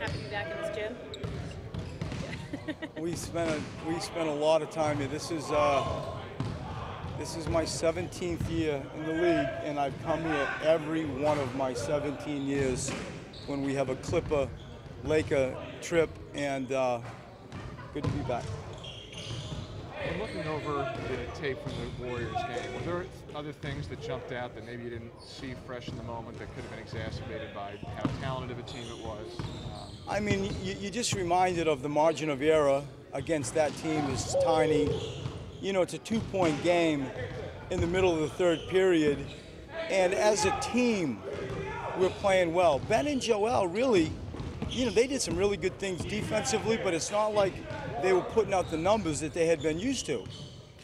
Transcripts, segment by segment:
happy to be back in this gym? We spent a lot of time here. This is my 17th year in the league, and I've come here every one of my 17 years when we have a Clipper-Laker trip, and good to be back. And looking over the tape from the Warriors game, were there other things that jumped out that maybe you didn't see fresh in the moment that could have been exacerbated by how talented of a team it was? I mean, you just reminded of the margin of error against that team is tiny. You know, it's a 2-point game in the middle of the third period, and as a team, we're playing well. Ben and Joel really, you know, they did some really good things defensively, but it's not like they were putting out the numbers that they had been used to.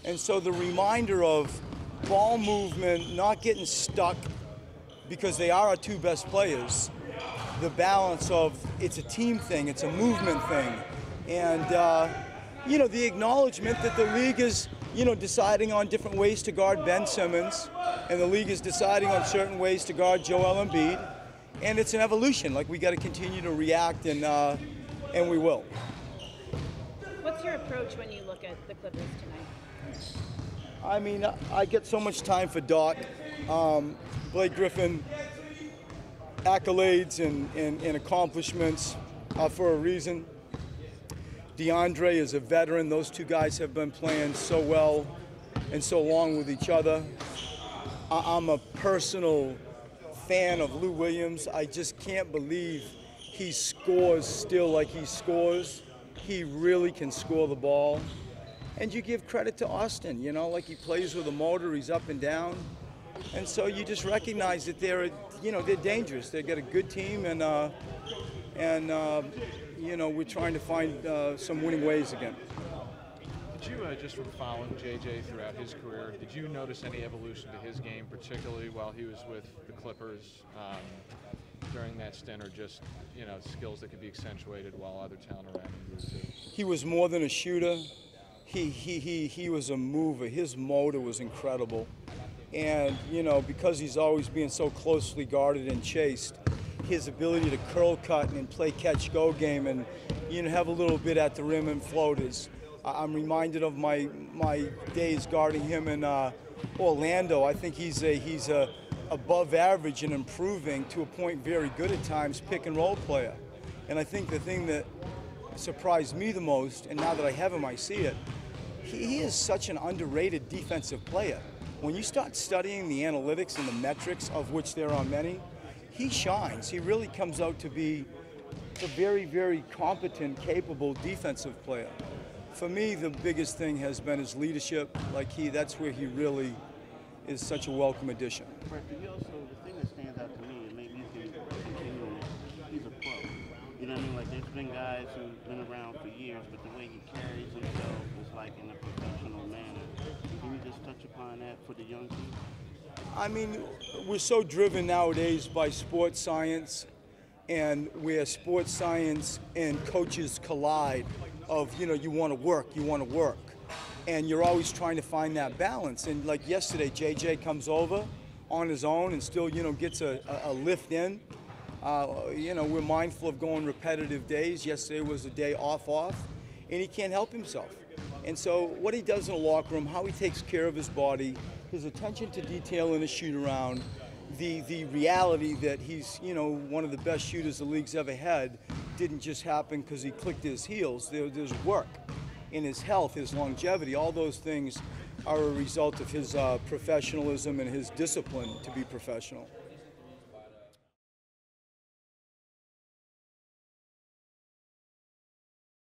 And so the reminder of ball movement, not getting stuck, because they are our two best players, the balance of it's a team thing, it's a movement thing, and you know, the acknowledgement that the league is, you know, deciding on different ways to guard Ben Simmons, and the league is deciding on certain ways to guard Joel Embiid, and it's an evolution. Like, we got to continue to react, and we will. What's your approach when you look at the Clippers tonight? I mean, I get so much time for Doc, Blake Griffin, accolades and accomplishments for a reason. DeAndre is a veteran. Those two guys have been playing so well and so long with each other. I'm a personal fan of Lou Williams. I just can't believe he scores still like he scores. He really can score the ball. And you give credit to Austin, you know, like he plays with a motor, he's up and down. And so you just recognize that they're dangerous. They've got a good team, and you know, we're trying to find some winning ways again. Did you, just from following JJ throughout his career, did you notice any evolution to his game, particularly while he was with the Clippers during that stint, or just, you know, skills that could be accentuated while other talent around him grew too? He was more than a shooter. He was a mover. His motor was incredible. And, you know, because he's always being so closely guarded and chased, his ability to curl cut and play catch-go game and, you know, have a little bit at the rim and floaters. I'm reminded of my days guarding him in Orlando. I think he's a above average and improving, to a point very good at times, pick and roll player. And I think the thing that surprised me the most, and now that I have him I see it, he is such an underrated defensive player. When you start studying the analytics and the metrics, of which there are many, he shines. He really comes out to be a very, very competent, capable defensive player. For me, the biggest thing has been his leadership. Like, that's where he really is such a welcome addition. But the thing that stands out to me, and maybe you can continue on this, he's a pro. You know what I mean? Like, there's been guys who've been around for years, but the way he carries himself is like in a professional manner. Can you just touch upon that for the young people? I mean, we're so driven nowadays by sports science, and where sports science and coaches collide of, you know, you want to work. And you're always trying to find that balance. And like yesterday, JJ comes over on his own and still, you know, gets a lift in. You know, we're mindful of going repetitive days. Yesterday was a day off, and he can't help himself. And so what he does in the locker room, how he takes care of his body, his attention to detail in a shoot-around, the reality that he's, you know, one of the best shooters the league's ever had, didn't just happen because he clicked his heels. There's work in his health, his longevity. All those things are a result of his professionalism and his discipline to be professional.